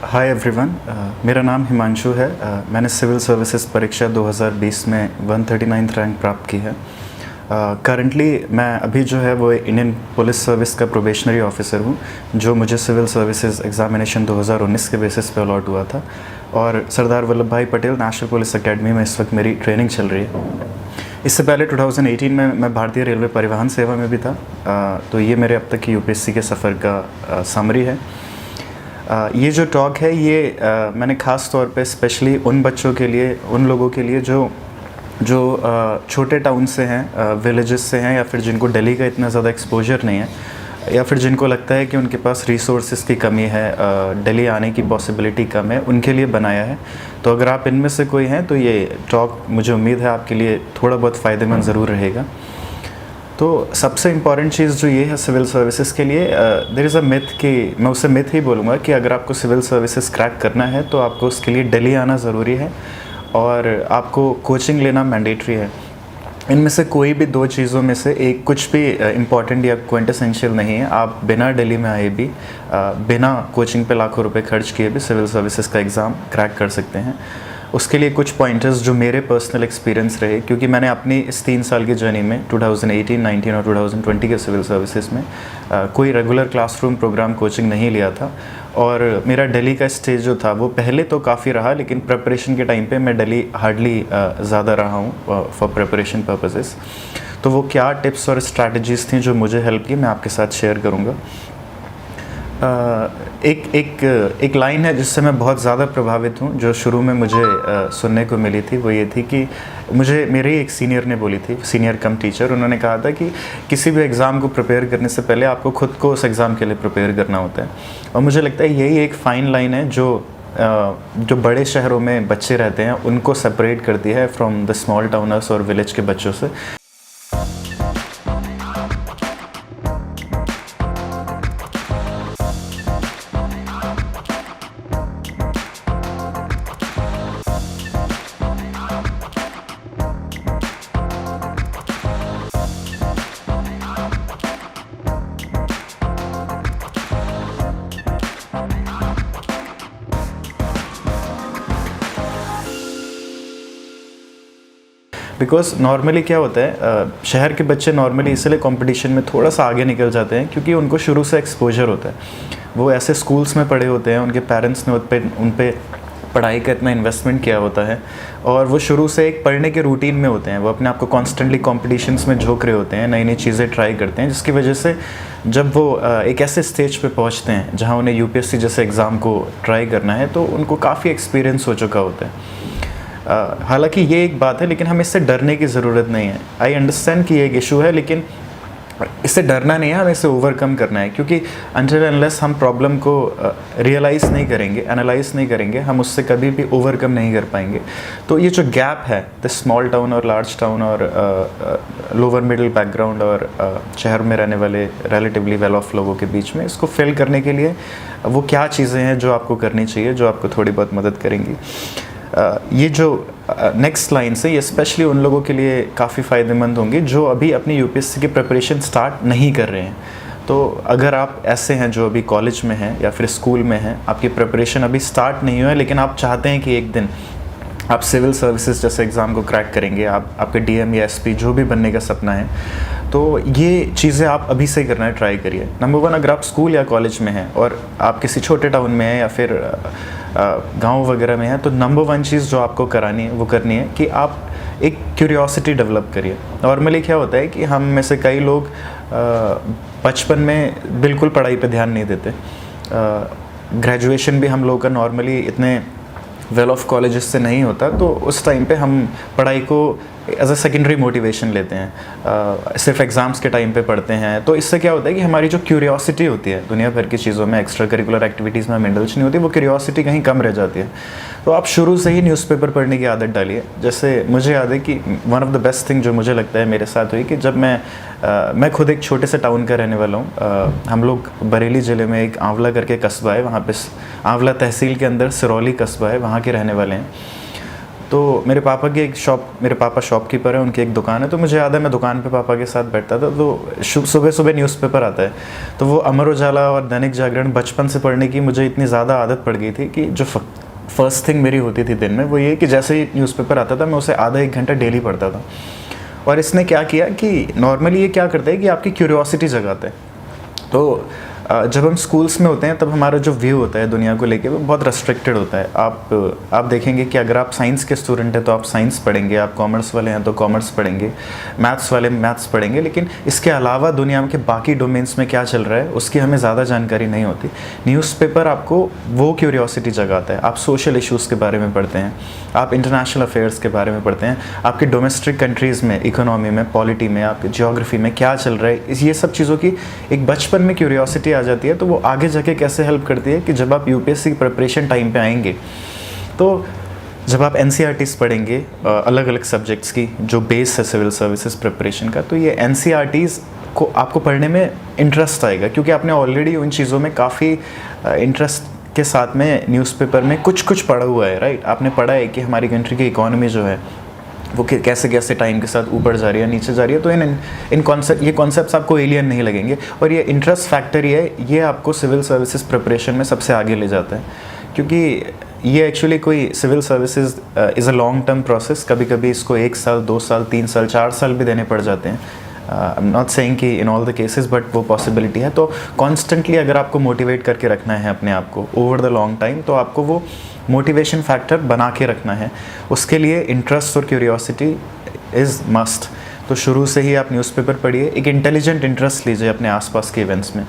Hi everyone, मेरा नाम हिमांशु है। मैंने सिविल सर्विसेज परीक्षा 2020 में 139th रैंक प्राप्त की है। करंटली मैं अभी जो है वो इंडियन पुलिस सर्विस का प्रोबेशनरी ऑफिसर हूँ, जो मुझे सिविल सर्विसेज एग्ज़ामिनेशन 2019 के बेसिस पे अलॉट हुआ था। और सरदार वल्लभ भाई पटेल नेशनल पुलिस एकेडमी में इस वक्त मेरी ट्रेनिंग चल रही है। इससे पहले 2018 में मैं भारतीय रेलवे परिवहन सेवा में भी था। तो ये मेरे अब तक की यूपीएससी के सफ़र का समरी है। ये जो टॉक है ये मैंने ख़ास तौर पे स्पेशली उन बच्चों के लिए, उन लोगों के लिए जो छोटे टाउन से हैं, विलेजेस से हैं, या फिर जिनको दिल्ली का इतना ज़्यादा एक्सपोजर नहीं है, या फिर जिनको लगता है कि उनके पास रिसोर्सेज की कमी है, दिल्ली आने की पॉसिबिलिटी कम है, उनके लिए बनाया है। तो अगर आप इनमें से कोई हैं तो ये टॉक मुझे उम्मीद है आपके लिए थोड़ा बहुत फ़ायदेमंद ज़रूर रहेगा। तो सबसे इम्पॉर्टेंट चीज़ जो ये है सिविल सर्विसेज के लिए, देयर इज़ अ मिथ कि मैं उसे मिथ ही बोलूँगा कि अगर आपको सिविल सर्विसेज क्रैक करना है तो आपको उसके लिए दिल्ली आना ज़रूरी है और आपको कोचिंग लेना मैंडेटरी है। इनमें से कोई भी दो चीज़ों में से एक कुछ भी इम्पॉर्टेंट या क्विंटेसेंशियल नहीं है। आप बिना दिल्ली में आए भी, बिना कोचिंग पे लाखों रुपए खर्च किए भी सिविल सर्विसेज का एग्ज़ाम क्रैक कर सकते हैं। उसके लिए कुछ पॉइंटर्स जो मेरे पर्सनल एक्सपीरियंस रहे, क्योंकि मैंने अपनी इस 3 साल की जर्नी में 2018, 19 और 2020 के सिविल सर्विसेज में कोई रेगुलर क्लासरूम प्रोग्राम कोचिंग नहीं लिया था। और मेरा दिल्ली का स्टेज जो था वो पहले तो काफ़ी रहा, लेकिन प्रिपरेशन के टाइम पे मैं दिल्ली हार्डली ज़्यादा रहा हूँ फॉर प्रिपरेशन पर्पसेस। तो वो क्या टिप्स और स्ट्रैटेजीज़ थी जो मुझे हेल्प की, मैं आपके साथ शेयर करूँगा। एक लाइन है जिससे मैं बहुत ज़्यादा प्रभावित हूँ, जो शुरू में मुझे सुनने को मिली थी। वो ये थी कि मुझे मेरे एक सीनियर ने बोली थी, सीनियर कम टीचर, उन्होंने कहा था कि किसी भी एग्ज़ाम को प्रिपेयर करने से पहले आपको खुद को उस एग्ज़ाम के लिए प्रिपेयर करना होता है। और मुझे लगता है यही एक फ़ाइन लाइन है जो बड़े शहरों में बच्चे रहते हैं उनको सेपरेट करती है फ्रॉम द स्मॉल टाउनर्स और विलेज के बच्चों से। बिकॉज नॉर्मली क्या होता है, शहर के बच्चे नॉर्मली इसलिए कंपटीशन में थोड़ा सा आगे निकल जाते हैं क्योंकि उनको शुरू से एक्सपोजर होता है। वो ऐसे स्कूल्स में पढ़े होते हैं, उनके पेरेंट्स ने उन पे पढ़ाई का इतना इन्वेस्टमेंट किया होता है, और वो शुरू से एक पढ़ने के रूटीन में होते हैं। वो अपने आप को कॉन्स्टेंटली कॉम्पिटिशन्स में झोंक रहे होते हैं, नई नई चीज़ें ट्राई करते हैं, जिसकी वजह से जब वो एक ऐसे स्टेज पे पहुंचते हैं जहां उन्हें यूपीएससी जैसे एग्ज़ाम को ट्राई करना है, तो उनको काफ़ी एक्सपीरियंस हो चुका होता है। हालांकि ये एक बात है, लेकिन हमें इससे डरने की ज़रूरत नहीं है। आई अंडरस्टैंड कि ये एक इशू है, लेकिन इससे डरना नहीं है, हमें इसे ओवरकम करना है। क्योंकि अनटिल अनलेस हम प्रॉब्लम को रियलाइज़ नहीं करेंगे, एनालाइज नहीं करेंगे, हम उससे कभी भी ओवरकम नहीं कर पाएंगे। तो ये जो गैप है द स्मॉल टाउन और लार्ज टाउन और लोअर मिडिल बैकग्राउंड और शहर में रहने वाले रिलेटिवली वेल ऑफ लोगों के बीच में, इसको फिल करने के लिए वो क्या चीज़ें हैं जो आपको करनी चाहिए, जो आपको थोड़ी बहुत मदद करेंगी। ये जो नेक्स्ट लाइन से, ये स्पेशली उन लोगों के लिए काफ़ी फ़ायदेमंद होंगी जो अभी अपनी यूपीएससी की प्रिपरेशन स्टार्ट नहीं कर रहे हैं। तो अगर आप ऐसे हैं जो अभी कॉलेज में हैं या फिर स्कूल में हैं, आपकी प्रिपरेशन अभी स्टार्ट नहीं हुआ है, लेकिन आप चाहते हैं कि एक दिन आप सिविल सर्विसेज जैसे एग्ज़ाम को क्रैक करेंगे, आपके डीएम या एसपी जो भी बनने का सपना है, तो ये चीज़ें आप अभी से करना ट्राई करिए। नंबर 1, अगर आप स्कूल या कॉलेज में हैं और आप किसी छोटे टाउन में हैं या फिर गांव वगैरह में हैं, तो नंबर 1 चीज़ जो आपको करनी है कि आप एक क्यूरियोसिटी डेवलप करिए। नॉर्मली क्या होता है कि हम में से कई लोग बचपन में बिल्कुल पढ़ाई पे ध्यान नहीं देते। ग्रेजुएशन भी हम लोग का नॉर्मली इतने वेल ऑफ कॉलेजेस से नहीं होता, तो उस टाइम पे हम पढ़ाई को एज अ सेकेंडरी मोटिवेशन लेते हैं, सिर्फ एग्ज़ाम्स के टाइम पे पढ़ते हैं। तो इससे क्या होता है कि हमारी जो क्यूरियोसिटी होती है दुनिया भर की चीज़ों में, एक्स्ट्रा करिकुलर एक्टिविटीज़ में इंडल्ज नहीं होती, वो क्यूरियोसिटी कहीं कम रह जाती है। तो आप शुरू से ही न्यूज़पेपर पढ़ने की आदत डालिए। जैसे मुझे याद है कि one of the best thing जो मुझे लगता है मेरे साथ हुई कि जब मैं खुद एक छोटे से टाउन का रहने वाला हूँ। हम लोग बरेली ज़िले में एक आंवला करके कस्बा है, वहाँ पे आंवला तहसील के अंदर सिरौली कस्बा है, वहाँ के रहने वाले हैं। तो मेरे पापा शॉपकीपर है, उनकी एक दुकान है, तो मुझे याद है मैं दुकान पे पापा के साथ बैठता था, तो सुबह सुबह न्यूज़पेपर आता है, तो वो अमर उजाला और दैनिक जागरण बचपन से पढ़ने की मुझे इतनी ज़्यादा आदत पड़ गई थी कि जो फर्स्ट थिंग मेरी होती थी दिन में वो ये कि जैसे ही न्यूज़पेपर आता था मैं उसे आधा एक घंटा डेली पढ़ता था। और इसने क्या किया कि नॉर्मली ये क्या करता है कि आपकी क्यूरियोसिटी जगाता है। तो जब हम स्कूल्स में होते हैं तब हमारा जो व्यू होता है दुनिया को लेके वो बहुत रेस्ट्रिक्टेड होता है। आप देखेंगे कि अगर आप साइंस के स्टूडेंट हैं तो आप साइंस पढ़ेंगे, आप कॉमर्स वाले हैं तो कॉमर्स पढ़ेंगे, मैथ्स वाले मैथ्स पढ़ेंगे, लेकिन इसके अलावा दुनिया के बाकी डोमेन्स में क्या चल रहा है उसकी हमें ज़्यादा जानकारी नहीं होती। न्यूज़पेपर आपको वो क्यूरियोसिटी जगाता है। आप सोशल इश्यूज़ के बारे में पढ़ते हैं, आप इंटरनेशनल अफेयर्स के बारे में पढ़ते हैं, आपके डोमेस्टिक कंट्रीज़ में, इकोनॉमी में, पॉलिटी में, आपकी जियोग्राफी में क्या चल रहा है, ये सब चीज़ों की एक बचपन में क्यूरियोसिटी आ जाती है। तो वो आगे जाके कैसे हेल्प करती है कि जब आप यूपीएससी की प्रिपरेशन टाइम पे आएंगे तो जब आप एनसीईआरटीज़ पढ़ेंगे अलग अलग सब्जेक्ट्स की जो बेस है सिविल सर्विसेज प्रिपरेशन का, तो ये एनसीईआरटीज़ को आपको पढ़ने में इंटरेस्ट आएगा क्योंकि आपने ऑलरेडी उन चीज़ों में काफ़ी इंटरेस्ट के साथ में न्यूज़पेपर में कुछ पढ़ा हुआ है, राइट। आपने पढ़ा है कि हमारी कंट्री की इकोनॉमी जो है वो कैसे कैसे टाइम के साथ ऊपर जा रही है, नीचे जा रही है। तो ये कॉन्सेप्ट्स आपको एलियन नहीं लगेंगे और ये इंटरेस्ट फैक्टर ये आपको सिविल सर्विसेज प्रिपरेशन में सबसे आगे ले जाता है क्योंकि ये एक्चुअली कोई civil services is a long term process. कभी कभी इसको 1 साल, 2 साल, 3 साल, 4 साल भी देने पड़ जाते हैं। आई एम नॉट सेइंग कि in all the cases, but वो पॉसिबिलिटी है। तो कॉन्स्टेंटली अगर आपको मोटिवेट करके रखना है अपने आप को ओवर द लॉन्ग टाइम, तो आपको वो मोटिवेशन फैक्टर बना के रखना है। उसके लिए इंटरेस्ट और क्यूरियोसिटी इज़ मस्ट। तो शुरू से ही आप न्यूज़पेपर पढ़िए, एक इंटेलिजेंट इंटरेस्ट लीजिए अपने आसपास के इवेंट्स में।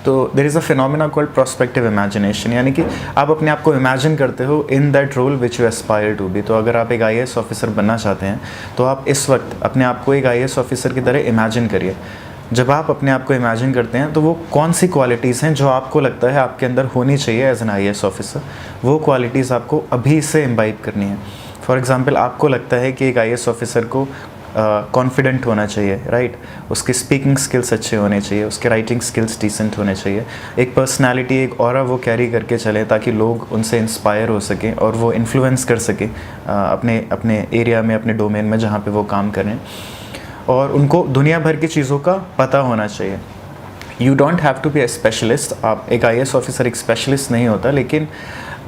तो there is a phenomena called prospective imagination, यानी कि आप अपने आप को इमेजिन करते हो in that role which you aspire to be. तो अगर आप एक आईएएस ऑफिसर बनना चाहते हैं तो आप इस वक्त अपने आप को एक आईएएस ऑफिसर की तरह इमेजिन करिए। जब आप अपने आप को इमेजिन करते हैं तो वो कौन सी क्वालिटीज़ हैं जो आपको लगता है आपके अंदर होनी चाहिए एज एन आईएएस ऑफिसर, वो क्वालिटीज़ आपको अभी से इम्बाइब करनी है। फॉर एग्ज़ाम्पल, आपको लगता है कि एक आईएएस ऑफिसर को कॉन्फिडेंट होना चाहिए, राइट। उसके स्पीकिंग स्किल्स अच्छे होने चाहिए, उसके राइटिंग स्किल्स डिसेंट होने चाहिए, एक पर्सनालिटी, एक ऑरा वो कैरी करके चले ताकि लोग उनसे इंस्पायर हो सकें और वो इन्फ्लुएंस कर सकें अपने एरिया में, अपने डोमेन में जहाँ पे वो काम करें, और उनको दुनिया भर की चीज़ों का पता होना चाहिए। You don't have to be a specialist. आप एक आईएएस ऑफिसर एक स्पेशलिस्ट नहीं होता, लेकिन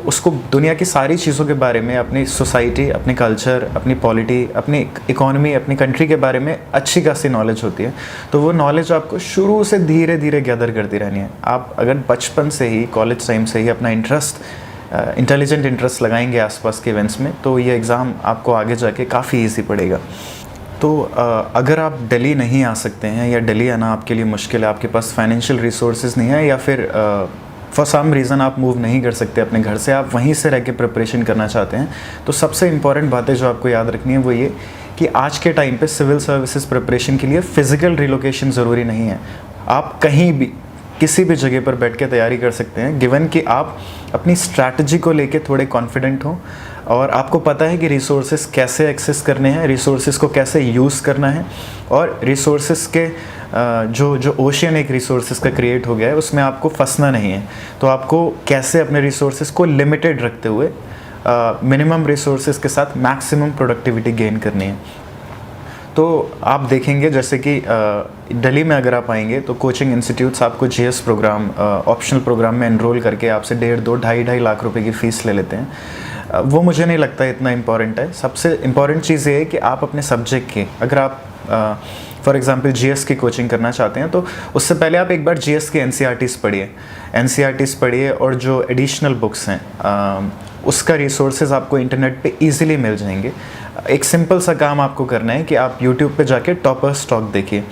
उसको दुनिया की सारी चीज़ों के बारे में, अपनी सोसाइटी, अपने कल्चर, अपनी पॉलिटी, अपनी इकोनॉमी, अपनी कंट्री के बारे में अच्छी खासी नॉलेज होती है। तो वो नॉलेज आपको शुरू से धीरे धीरे गैदर करती रहनी है। आप अगर बचपन से ही, कॉलेज टाइम से ही अपना इंटेलिजेंट इंटरेस्ट लगाएंगे आसपास के इवेंट्स में, तो ये एग्ज़ाम आपको आगे जाके काफ़ी ईजी पड़ेगा। तो अगर आप दिल्ली नहीं आ सकते हैं या दिल्ली आना आपके लिए मुश्किल है, आपके पास फाइनेंशियल रिसोर्सेज नहीं है, या फिर फॉर सम रीज़न आप मूव नहीं कर सकते अपने घर से, आप वहीं से रह के प्रिपरेशन करना चाहते हैं, तो सबसे इम्पॉर्टेंट बातें जो आपको याद रखनी है वो ये कि आज के टाइम पे सिविल सर्विसेज प्रिपरेशन के लिए फ़िज़िकल रिलोकेशन ज़रूरी नहीं है। आप कहीं भी, किसी भी जगह पर बैठ के तैयारी कर सकते हैं, गिवन कि आप अपनी स्ट्रैटेजी को लेके थोड़े कॉन्फिडेंट हों और आपको पता है कि रिसोर्सेज कैसे एक्सेस करने हैं, रिसोर्सेज को कैसे यूज़ करना है, और रिसोर्सेज के जो ओशियन एक रिसोर्सेज का क्रिएट हो गया है उसमें आपको फंसना नहीं है। तो आपको कैसे अपने रिसोर्सेज को लिमिटेड रखते हुए मिनिमम रिसोर्सेज के साथ मैक्सिमम प्रोडक्टिविटी गेन करनी है। तो आप देखेंगे जैसे कि दिल्ली में अगर आप आएंगे तो कोचिंग इंस्टीट्यूट्स आपको जीएस प्रोग्राम, ऑप्शनल प्रोग्राम में एनरोल करके आपसे 1.5, 2, 2.5 लाख रुपए की फ़ीस ले लेते हैं। वो मुझे नहीं लगता इतना इम्पॉर्टेंट है। सबसे इम्पॉर्टेंट चीज़ ये है कि आप अपने सब्जेक्ट की, अगर आप फॉर एग्जांपल जीएस की कोचिंग करना चाहते हैं तो उससे पहले आप एक बार जीएस के एनसीईआरटीज़ पढ़िए और जो एडिशनल बुक्स हैं उसका रिसोर्सेज आपको इंटरनेट पे इजीली मिल जाएंगे। एक सिंपल सा काम आपको करना है कि आप यूट्यूब पे जाके टॉपर्स टॉक देखिए।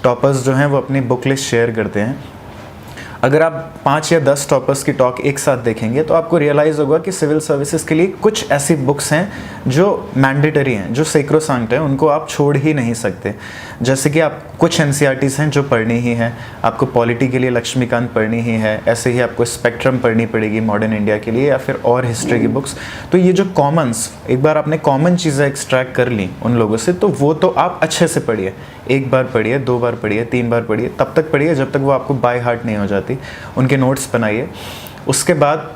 टॉपर्स जो हैं वो अपनी बुक लिस्ट शेयर करते हैं। अगर आप 5 या 10 टॉपर्स की टॉक एक साथ देखेंगे तो आपको रियलाइज़ होगा कि सिविल सर्विसेज के लिए कुछ ऐसी बुक्स हैं जो मैंडेटरी हैं, जो सैक्रोसैंक्ट हैं, उनको आप छोड़ ही नहीं सकते। जैसे कि आप कुछ एनसीईआरटीज़ हैं जो पढ़नी ही है, आपको पॉलिटी के लिए लक्ष्मीकांत पढ़नी ही है, ऐसे ही आपको स्पेक्ट्रम पढ़नी पड़ेगी मॉडर्न इंडिया के लिए, या फिर और हिस्ट्री की बुक्स। तो ये जो कॉमन्स, एक बार आपने कॉमन चीज़ें एक्सट्रैक्ट कर ली उन लोगों से, तो वो तो आप अच्छे से पढ़िए। 1 बार पढ़िए, 2 बार पढ़िए, 3 बार पढ़िए, तब तक पढ़िए जब तक वो आपको बाय हार्ट नहीं हो जाती। उनके नोट्स बनाइए। उसके बाद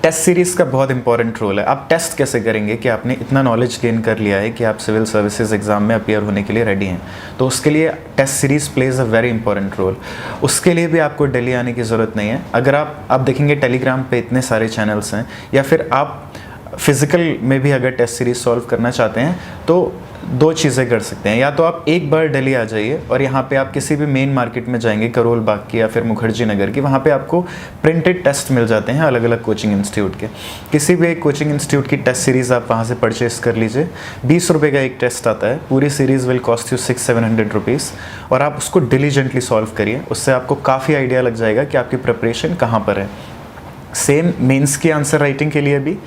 टेस्ट सीरीज़ का बहुत इंपॉर्टेंट रोल है। आप टेस्ट कैसे करेंगे कि आपने इतना नॉलेज गेन कर लिया है कि आप सिविल सर्विसेज एग्ज़ाम में अपीयर होने के लिए रेडी हैं, तो उसके लिए test series plays a very important role. उसके लिए भी आपको दिल्ली आने की ज़रूरत नहीं है। अगर आप देखेंगे टेलीग्राम पे इतने सारे चैनल्स हैं, या फिर आप फिज़िकल में भी अगर टेस्ट सीरीज़ सॉल्व करना चाहते हैं तो दो चीज़ें कर सकते हैं। या तो आप एक बार दिल्ली आ जाइए और यहाँ पे आप किसी भी मेन मार्केट में जाएंगे, करोल बाग की या फिर मुखर्जी नगर की, वहाँ पे आपको प्रिंटेड टेस्ट मिल जाते हैं अलग अलग कोचिंग इंस्टीट्यूट के। किसी भी एक कोचिंग इंस्टीट्यूट की टेस्ट सीरीज़ आप वहाँ से परचेस कर लीजिए। 20 रुपये का एक टेस्ट आता है, पूरी series will cost you 600-700 rupees, और आप उसको डिलीजेंटली सॉल्व करिए। उससे आपको काफ़ी आइडिया लग जाएगा कि आपकी प्रिपरेशन कहाँ पर है। सेम मेंस की आंसर राइटिंग के लिए भी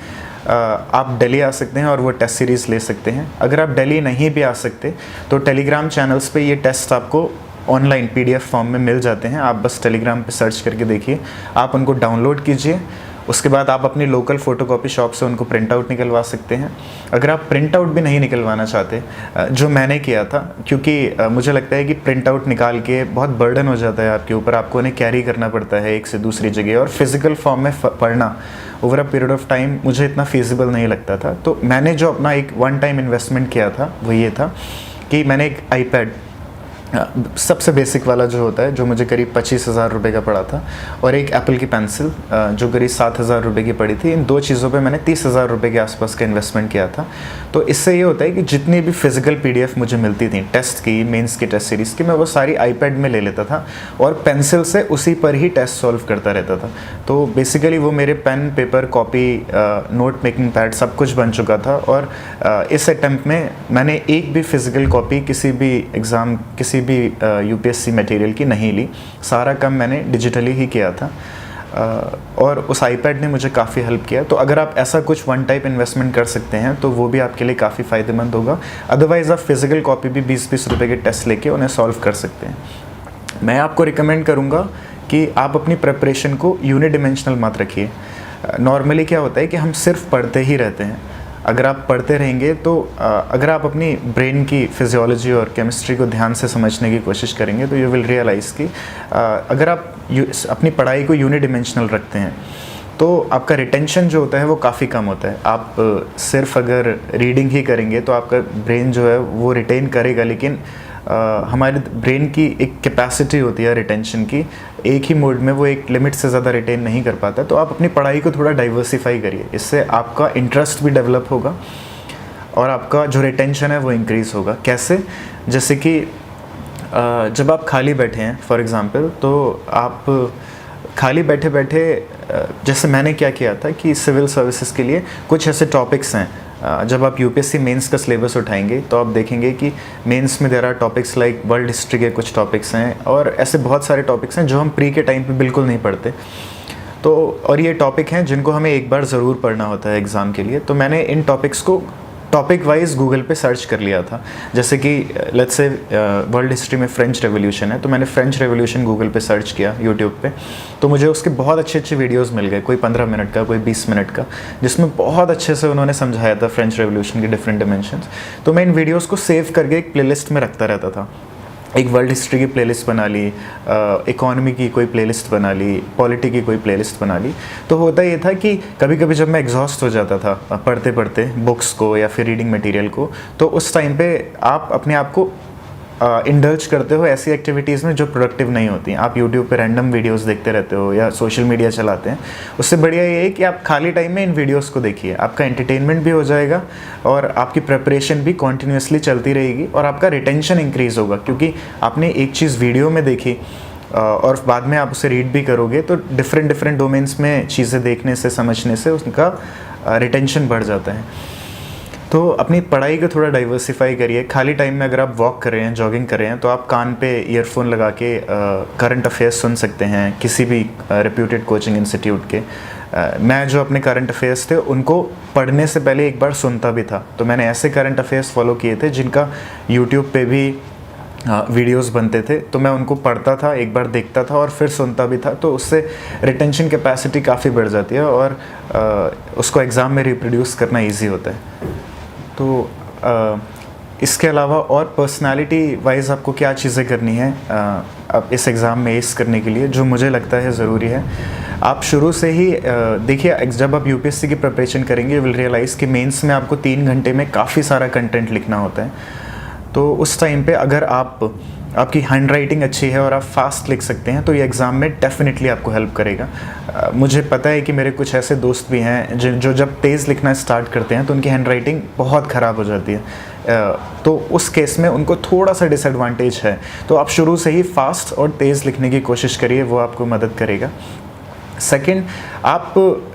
आप दिल्ली आ सकते हैं और वो टेस्ट सीरीज़ ले सकते हैं। अगर आप दिल्ली नहीं भी आ सकते तो टेलीग्राम चैनल्स पे ये टेस्ट आपको ऑनलाइन PDF फॉर्म में मिल जाते हैं। आप बस टेलीग्राम पे सर्च करके देखिए, आप उनको डाउनलोड कीजिए। उसके बाद आप अपनी लोकल फ़ोटोकॉपी शॉप से उनको प्रिंट आउट निकलवा सकते हैं। अगर आप प्रिंट आउट भी नहीं निकलवाना चाहते, जो मैंने किया था, क्योंकि मुझे लगता है कि प्रिंट आउट निकाल के बहुत बर्डन हो जाता है आपके ऊपर, आपको उन्हें कैरी करना पड़ता है एक से दूसरी जगह, और फिज़िकल फॉर्म में पढ़ना over a period of time मुझे इतना फीजिबल नहीं लगता था। तो मैंने जो अपना एक वन टाइम इन्वेस्टमेंट किया था वो ये था कि मैंने एक iPad, सबसे बेसिक वाला जो होता है, जो मुझे करीब 25,000 रुपये का पड़ा था, और एक एप्पल की पेंसिल जो करीब 7,000 रुपये की पड़ी थी। इन दो चीज़ों पे मैंने 30,000 रुपये के आसपास का इन्वेस्टमेंट किया था। तो इससे ये होता है कि जितनी भी फिजिकल PDF मुझे मिलती थी टेस्ट की, मेंस की टेस्ट सीरीज़ की, मैं वो सारी iPad में ले लेता था और पेंसिल से उसी पर ही टेस्ट सॉल्व करता रहता था। तो बेसिकली वो मेरे pen, paper, copy, note making pad सब कुछ बन चुका था। और इस अटैम्प्ट में मैंने एक भी फिजिकल कॉपी किसी भी एग्ज़ाम, किसी भी UPSC मटेरियल की नहीं ली। सारा काम मैंने डिजिटली ही किया था, और उस iPad ने मुझे काफ़ी हेल्प किया। तो अगर आप ऐसा कुछ वन टाइप इन्वेस्टमेंट कर सकते हैं तो वो भी आपके लिए काफ़ी फ़ायदेमंद होगा। अदरवाइज़ आप फिज़िकल कॉपी भी 20-20 रुपये के टेस्ट लेके उन्हें सॉल्व कर सकते हैं। मैं आपको रिकमेंड करूँगा कि आप अपनी प्रिपरेशन को यूनिडिमेंशनल मत रखिए। नॉर्मली क्या होता है कि हम सिर्फ पढ़ते ही रहते हैं। अगर आप पढ़ते रहेंगे तो अगर आप अपनी ब्रेन की फिजियोलॉजी और केमिस्ट्री को ध्यान से समझने की कोशिश करेंगे तो यू विल रियलाइज़ कि अगर आप अपनी पढ़ाई को यूनिडिमेंशनल रखते हैं तो आपका रिटेंशन जो होता है वो काफ़ी कम होता है। आप सिर्फ अगर रीडिंग ही करेंगे तो आपका ब्रेन जो है वो रिटेन करेगा, लेकिन हमारे ब्रेन की एक कैपेसिटी होती है रिटेंशन की, एक ही मोड में वो एक लिमिट से ज़्यादा रिटेन नहीं कर पाता। तो आप अपनी पढ़ाई को थोड़ा डाइवर्सिफाई करिए, इससे आपका इंटरेस्ट भी डेवलप होगा और आपका जो रिटेंशन है वो इंक्रीज़ होगा। कैसे? जैसे कि जब आप खाली बैठे हैं फॉर एग्ज़ाम्पल, तो आप खाली बैठे बैठे, जैसे मैंने क्या किया था कि सिविल सर्विसेज के लिए कुछ ऐसे टॉपिक्स हैं, जब आप UPSC मेंस का सिलेबस उठाएंगे तो आप देखेंगे कि मेंस में there are topics like world history के कुछ टॉपिक्स हैं, और ऐसे बहुत सारे टॉपिक्स हैं जो हम प्री के टाइम पे बिल्कुल नहीं पढ़ते। तो और ये टॉपिक हैं जिनको हमें एक बार ज़रूर पढ़ना होता है एग्ज़ाम के लिए। तो मैंने इन टॉपिक्स को टॉपिक वाइज गूगल पे सर्च कर लिया था। जैसे कि लेट्स से वर्ल्ड हिस्ट्री में फ्रेंच रेवोल्यूशन है, तो मैंने फ्रेंच रेवोल्यूशन गूगल पे सर्च किया यूट्यूब पे, तो मुझे उसके बहुत अच्छे अच्छे वीडियोस मिल गए, कोई 15 मिनट का, कोई 20 मिनट का, जिसमें बहुत अच्छे से उन्होंने समझाया था फ्रेंच रेवोल्यूशन के डिफरेंट डिमेंशंस। तो मैं इन वीडियोज़ को सेव करके एक प्लेलिस्ट में रखता रहता था। एक वर्ल्ड हिस्ट्री की प्लेलिस्ट बना ली, इकोनॉमी की कोई प्लेलिस्ट बना ली, पॉलिटी की कोई प्लेलिस्ट बना ली। तो होता ये था कि कभी कभी जब मैं एग्जॉस्ट हो जाता था पढ़ते पढ़ते बुक्स को या फिर रीडिंग मटेरियल को, तो उस टाइम पे आप अपने आप को इंडल्ज करते हो ऐसी एक्टिविटीज़ में जो प्रोडक्टिव नहीं होती। आप यूट्यूब पे रैंडम वीडियोस देखते रहते हो या सोशल मीडिया चलाते हैं। उससे बढ़िया ये है कि आप खाली टाइम में इन वीडियोस को देखिए, आपका एंटरटेनमेंट भी हो जाएगा और आपकी प्रिपरेशन भी कॉन्टीन्यूसली चलती रहेगी और आपका रिटेंशन इंक्रीज़ होगा, क्योंकि आपने एक चीज़ वीडियो में देखी और बाद में आप उसे रीड भी करोगे तो डिफरेंट डोमेन्स में चीज़ें देखने से, समझने से उसका रिटेंशन बढ़ जाता है। तो अपनी पढ़ाई को थोड़ा डाइवर्सिफाई करिए। खाली टाइम में अगर आप वॉक कर रहे हैं, जॉगिंग कर रहे हैं, तो आप कान पे ईयरफोन लगा के करंट अफेयर्स सुन सकते हैं किसी भी रेप्यूटेड कोचिंग इंस्टीट्यूट के। मैं जो अपने करंट अफेयर्स थे उनको पढ़ने से पहले एक बार सुनता भी था। तो मैंने ऐसे करंट अफेयर्स फॉलो किए थे जिनका यूट्यूब पे भी वीडियोस बनते थे, तो मैं उनको पढ़ता था, एक बार देखता था और फिर सुनता भी था। तो उससे रिटेंशन कैपेसिटी काफ़ी बढ़ जाती है और उसको एग्ज़ाम में रिप्रोड्यूस करना ईजी होता है। तो इसके अलावा और पर्सनालिटी वाइज आपको क्या चीज़ें करनी है अब इस एग्ज़ाम में एस करने के लिए, जो मुझे लगता है ज़रूरी है। आप शुरू से ही देखिए, जब आप यूपीएससी की प्रिपरेशन करेंगे विल रियलाइज़ कि मेंस में आपको 3 घंटे में काफ़ी सारा कंटेंट लिखना होता है। तो उस टाइम पे अगर आपकी हैंड राइटिंग अच्छी है और आप फास्ट लिख सकते हैं तो ये एग्ज़ाम में डेफिनेटली आपको हेल्प करेगा। मुझे पता है कि मेरे कुछ ऐसे दोस्त भी हैं जो जब तेज़ लिखना स्टार्ट करते हैं तो उनकी हैंड राइटिंग बहुत ख़राब हो जाती है। तो उस केस में उनको थोड़ा सा डिसएडवांटेज है। तो आप शुरू से ही फास्ट और तेज़ लिखने की कोशिश करिए, वो आपको मदद करेगा। सेकंड, आप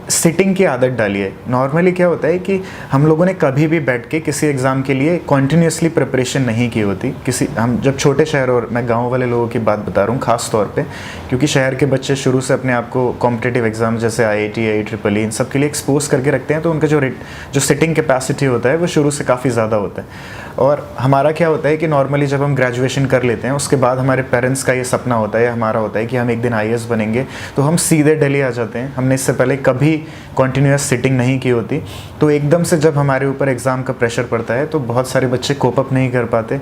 सिटिंग की आदत डालिए। नॉर्मली क्या होता है कि हम लोगों ने कभी भी बैठ के किसी एग्ज़ाम के लिए कॉन्टीन्यूसली प्रिपरेशन नहीं की होती। हम जब छोटे शहर, और मैं गांव वाले लोगों की बात बता रहा हूँ ख़ास तौर पे, क्योंकि शहर के बच्चे शुरू से अपने आप को कॉम्पिटिटिव एग्ज़ाम जैसे IIT, IEEE इन सब के लिए एक्सपोज करके रखते हैं, तो उनका जो सिटिंग कैपेसिटी होता है वो शुरू से काफ़ी ज़्यादा होता है। और हमारा क्या होता है कि नॉर्मली जब हम ग्रेजुएशन कर लेते हैं उसके बाद हमारे पेरेंट्स का ये सपना होता है, हमारा होता है कि हम एक दिन IAS बनेंगे, तो हम सीधे दिल्ली आ जाते हैं। हमने इससे पहले कभी कॉन्टीन्यूअस सिटिंग नहीं की होती, तो एकदम से जब हमारे ऊपर एग्ज़ाम का प्रेशर पड़ता है तो बहुत सारे बच्चे कोप अप नहीं कर पाते।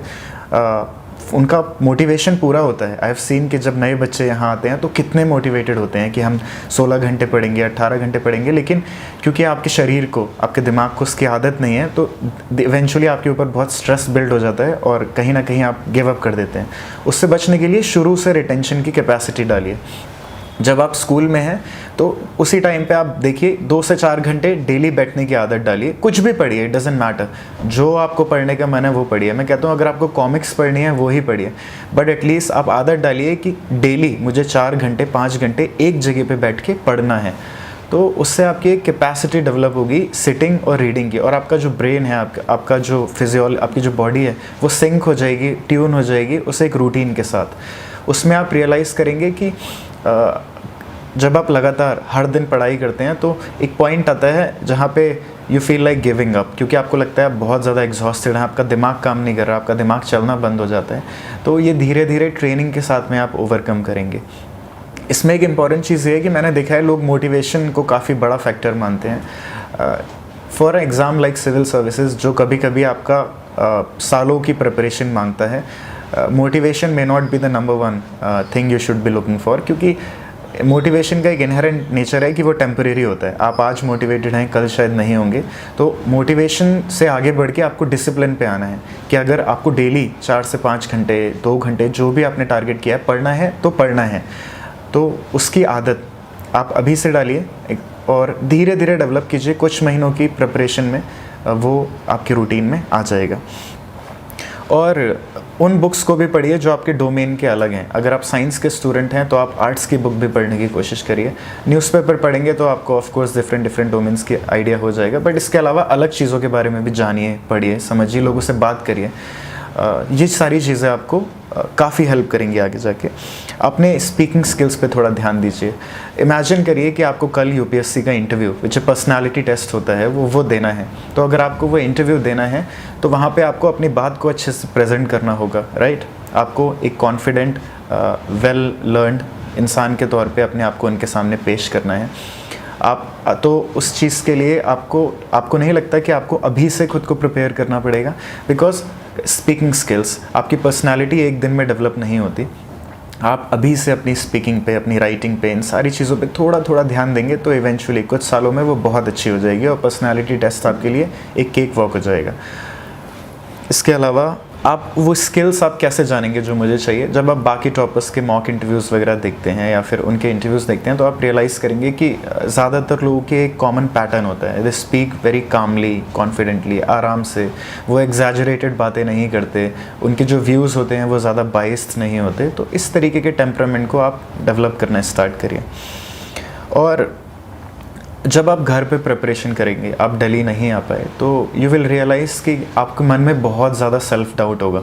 उनका मोटिवेशन पूरा होता है। आई हैव सीन कि जब नए बच्चे यहाँ आते हैं तो कितने मोटिवेटेड होते हैं कि हम 16 घंटे पढ़ेंगे, 18 घंटे पढ़ेंगे, लेकिन क्योंकि आपके शरीर को, आपके दिमाग को उसकी आदत नहीं है तो इवेंचुअली आपके ऊपर बहुत स्ट्रेस बिल्ड हो जाता है और कहीं ना कहीं आप गिव अप कर देते हैं। उससे बचने के लिए शुरू से रिटेंशन की कैपेसिटी डालिए। जब आप स्कूल में हैं तो उसी टाइम पे आप देखिए 2 से 4 घंटे डेली बैठने की आदत डालिए। कुछ भी पढ़िए, इट डजेंट मैटर, जो आपको पढ़ने का मन है वो पढ़िए। मैं कहता हूँ अगर आपको कॉमिक्स पढ़नी है वो ही पढ़िए, बट एटलीस्ट आप आदत डालिए कि डेली मुझे 4 घंटे 5 घंटे एक जगह पे बैठ के पढ़ना है। तो उससे आपकी एक कैपेसिटी डेवलप होगी सिटिंग और रीडिंग की, और आपका जो ब्रेन है, आपका जो आपकी जो बॉडी है वो सिंक हो जाएगी, ट्यून हो जाएगी उस एक रूटीन के साथ। उसमें आप रियलाइज़ करेंगे कि जब आप लगातार हर दिन पढ़ाई करते हैं तो एक पॉइंट आता है जहाँ पे you feel like giving up, क्योंकि आपको लगता है आप बहुत ज़्यादा एग्जॉस्टेड हैं, आपका दिमाग काम नहीं कर रहा, आपका दिमाग चलना बंद हो जाता है। तो ये धीरे धीरे ट्रेनिंग के साथ में आप ओवरकम करेंगे। इसमें एक इम्पॉर्टेंट चीज़ ये है कि मैंने देखा है लोग मोटिवेशन को काफ़ी बड़ा फैक्टर मानते हैं for exam like civil services, जो कभी कभी आपका सालों की प्रिपरेशन मांगता है। Motivation may not be the number 1 thing you should be looking for, क्योंकि मोटिवेशन का एक इनहेरेंट नेचर है कि वो टेम्परेरी होता है। आप आज मोटिवेटेड हैं, कल शायद नहीं होंगे। तो मोटिवेशन से आगे बढ़ के आपको डिसिप्लिन पे आना है कि अगर आपको डेली 4 से 5 घंटे 2 घंटे जो भी आपने टारगेट किया है पढ़ना है तो पढ़ना है। तो उसकी आदत आप अभी से डालिए और धीरे धीरे डेवलप कीजिए। कुछ महीनों की प्रिपरेशन में वो आपके रूटीन में आ जाएगा। और उन बुक्स को भी पढ़िए जो आपके डोमेन के अलग हैं। अगर आप साइंस के स्टूडेंट हैं तो आप आर्ट्स की बुक भी पढ़ने की कोशिश करिए। न्यूज़पेपर पढ़ेंगे तो आपको ऑफ कोर्स डिफरेंट डोमेन्स की आइडिया हो जाएगा, बट इसके अलावा अलग चीज़ों के बारे में भी जानिए, पढ़िए, समझिए, लोगों से बात करिए। ये सारी चीज़ें आपको काफ़ी हेल्प करेंगी आगे जाके। अपने स्पीकिंग स्किल्स पे थोड़ा ध्यान दीजिए। इमेजिन करिए कि आपको कल यूपीएससी का इंटरव्यू, विच पर्सनालिटी टेस्ट होता है, वो देना है। तो अगर आपको वो इंटरव्यू देना है तो वहाँ पे आपको अपनी बात को अच्छे से प्रेजेंट करना होगा, राइट। आपको एक कॉन्फिडेंट वेल लर्नड इंसान के तौर पे अपने आप को उनके सामने पेश करना है। आप तो उस चीज़ के लिए आपको नहीं लगता कि आपको अभी से खुद को प्रिपेयर करना पड़ेगा, बिकॉज स्पीकिंग स्किल्स, आपकी पर्सनालिटी एक दिन में डेवलप नहीं होती। आप अभी से अपनी स्पीकिंग पे, अपनी राइटिंग पे, इन सारी चीज़ों पे थोड़ा थोड़ा ध्यान देंगे तो इवेंचुअली कुछ सालों में वो बहुत अच्छी हो जाएगी और पर्सनालिटी टेस्ट आपके लिए एक केक वॉक हो जाएगा। इसके अलावा आप वो स्किल्स आप कैसे जानेंगे जो मुझे चाहिए? जब आप बाकी टॉपर्स के मॉक इंटरव्यूज़ वगैरह देखते हैं या फिर उनके इंटरव्यूज़ देखते हैं तो आप रियलाइज़ करेंगे कि ज़्यादातर लोगों के एक कॉमन पैटर्न होता है। They speak very calmly, confidently, आराम से। वो एग्जैजरेटेड बातें नहीं करते, उनके जो व्यूज़ होते हैं वो ज़्यादा बाइस्ड नहीं होते। तो इस तरीके के टेम्परामेंट को आप डेवलप करना स्टार्ट करिए। और जब आप घर पे प्रिपरेशन करेंगे, आप दिल्ली नहीं आ पाए, तो यू विल रियलाइज़ कि आपके मन में बहुत ज़्यादा सेल्फ डाउट होगा।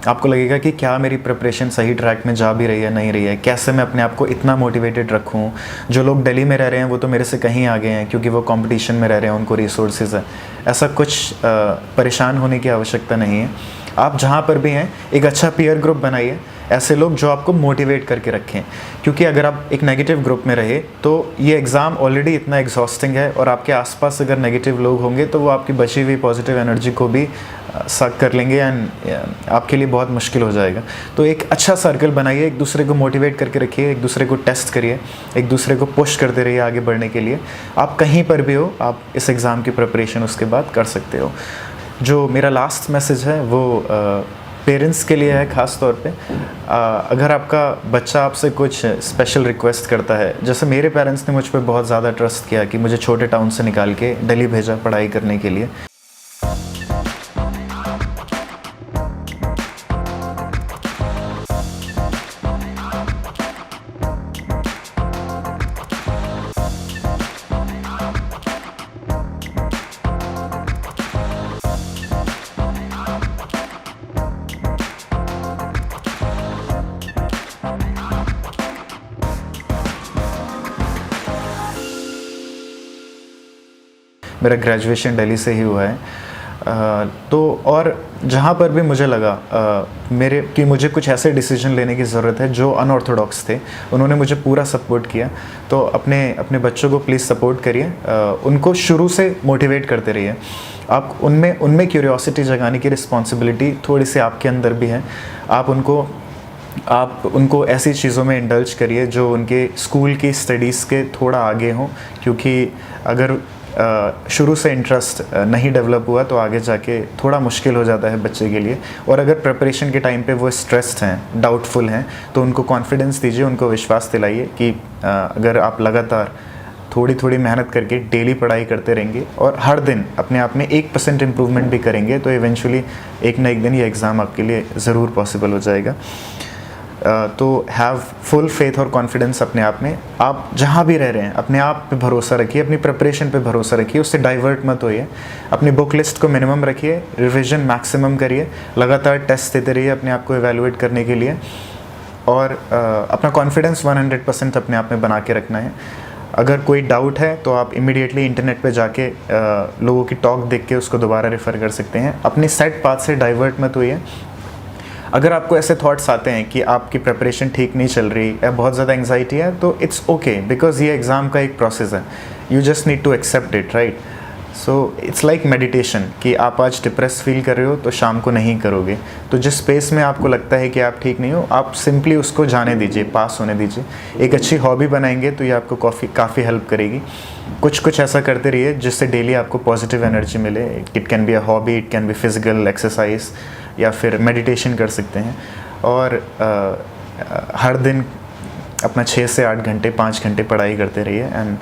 आपको लगेगा कि क्या मेरी प्रिपरेशन सही ट्रैक में जा भी रही है, नहीं रही है, कैसे मैं अपने आप को इतना मोटिवेटेड रखूं। जो लोग दिल्ली में रह रहे हैं वो तो मेरे से कहीं आगे हैं क्योंकि वो कंपटीशन में रह रहे हैं, उनको रिसोर्सेज है। ऐसा कुछ परेशान होने की आवश्यकता नहीं है। आप जहाँ पर भी हैं एक अच्छा पीयर ग्रुप बनाइए, ऐसे लोग जो आपको मोटिवेट करके रखें, क्योंकि अगर आप एक नेगेटिव ग्रुप में रहे तो ये एग्ज़ाम ऑलरेडी इतना एग्जॉस्टिंग है, और आपके आसपास अगर नेगेटिव लोग होंगे तो वो आपकी बची हुई पॉजिटिव एनर्जी को भी सक कर लेंगे एंड आपके लिए बहुत मुश्किल हो जाएगा। तो एक अच्छा सर्कल बनाइए, एक दूसरे को मोटिवेट करके रखिए, एक दूसरे को टेस्ट करिए, एक दूसरे को पुश करते रहिए आगे बढ़ने के लिए। आप कहीं पर भी हो, आप इस एग्ज़ाम की प्रिपरेशन उसके बाद कर सकते हो। जो मेरा लास्ट मैसेज है वो पेरेंट्स के लिए है ख़ास तौर पे। अगर आपका बच्चा आपसे कुछ स्पेशल रिक्वेस्ट करता है, जैसे मेरे पेरेंट्स ने मुझ पर बहुत ज़्यादा ट्रस्ट किया कि मुझे छोटे टाउन से निकाल के दिल्ली भेजा पढ़ाई करने के लिए। मेरा ग्रेजुएशन दिल्ली से ही हुआ है। तो और जहाँ पर भी मुझे लगा कि मुझे कुछ ऐसे डिसीजन लेने की ज़रूरत है जो अनऑर्थोडॉक्स थे, उन्होंने मुझे पूरा सपोर्ट किया। तो अपने बच्चों को प्लीज़ सपोर्ट करिए, उनको शुरू से मोटिवेट करते रहिए। आप उनमें क्यूरियोसिटी जगाने की रिस्पॉन्सिबिलिटी थोड़ी सी आपके अंदर भी है। आप उनको ऐसी चीज़ों में इंडल्ज करिए जो उनके स्कूल की स्टडीज़ के थोड़ा आगे हों, क्योंकि अगर शुरू से इंटरेस्ट नहीं डेवलप हुआ तो आगे जाके थोड़ा मुश्किल हो जाता है बच्चे के लिए। और अगर प्रिपरेशन के टाइम पे वो स्ट्रेस्ड हैं, डाउटफुल हैं, तो उनको कॉन्फिडेंस दीजिए, उनको विश्वास दिलाइए कि अगर आप लगातार थोड़ी थोड़ी मेहनत करके डेली पढ़ाई करते रहेंगे और हर दिन अपने आप में 1% इम्प्रूवमेंट भी करेंगे तो इवेंचुअली एक ना एक दिन ये एग्ज़ाम आपके लिए ज़रूर पॉसिबल हो जाएगा। तो हैव फुल फेथ और कॉन्फिडेंस अपने आप में। आप जहाँ भी रह रहे हैं अपने आप पे भरोसा रखिए, अपनी प्रिपरेशन पे भरोसा रखिए, उससे डाइवर्ट मत होइए। अपनी बुक लिस्ट को मिनिमम रखिए, रिवीजन मैक्सिमम करिए, लगातार टेस्ट देते रहिए अपने आप को एवेलुएट करने के लिए, और अपना कॉन्फिडेंस 100% अपने आप में बना के रखना है। अगर कोई डाउट है तो आप इमीडिएटली इंटरनेट पे जाके लोगों की टॉक देख के उसको दोबारा रेफ़र कर सकते हैं। अपनी सेट पाथ से डाइवर्ट मत होइए। अगर आपको ऐसे थॉट्स आते हैं कि आपकी प्रिपरेशन ठीक नहीं चल रही या बहुत ज़्यादा एंग्जाइटी है, तो इट्स ओके, बिकॉज ये एग्ज़ाम का एक प्रोसेस है। You just need to accept it, right? So it's like meditation कि आप आज डिप्रेस फील कर रहे हो तो शाम को नहीं करोगे। तो जिस स्पेस में आपको लगता है कि आप ठीक नहीं हो, आप सिंपली उसको जाने दीजिए, पास होने दीजिए। एक अच्छी हॉबी बनाएंगे तो ये आपको काफ़ी हेल्प करेगी। कुछ ऐसा करते रहिए जिससे डेली आपको पॉजिटिव एनर्जी मिले। It can be a hobby, it can be physical exercise, या फिर मेडिटेशन कर सकते हैं। और हर दिन अपना 6 से 8 घंटे 5 घंटे पढ़ाई करते रहिए, and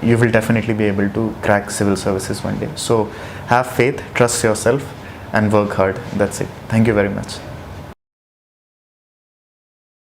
you will definitely be able to crack civil services one day. So have faith, trust yourself and work hard. That's it. Thank you very much.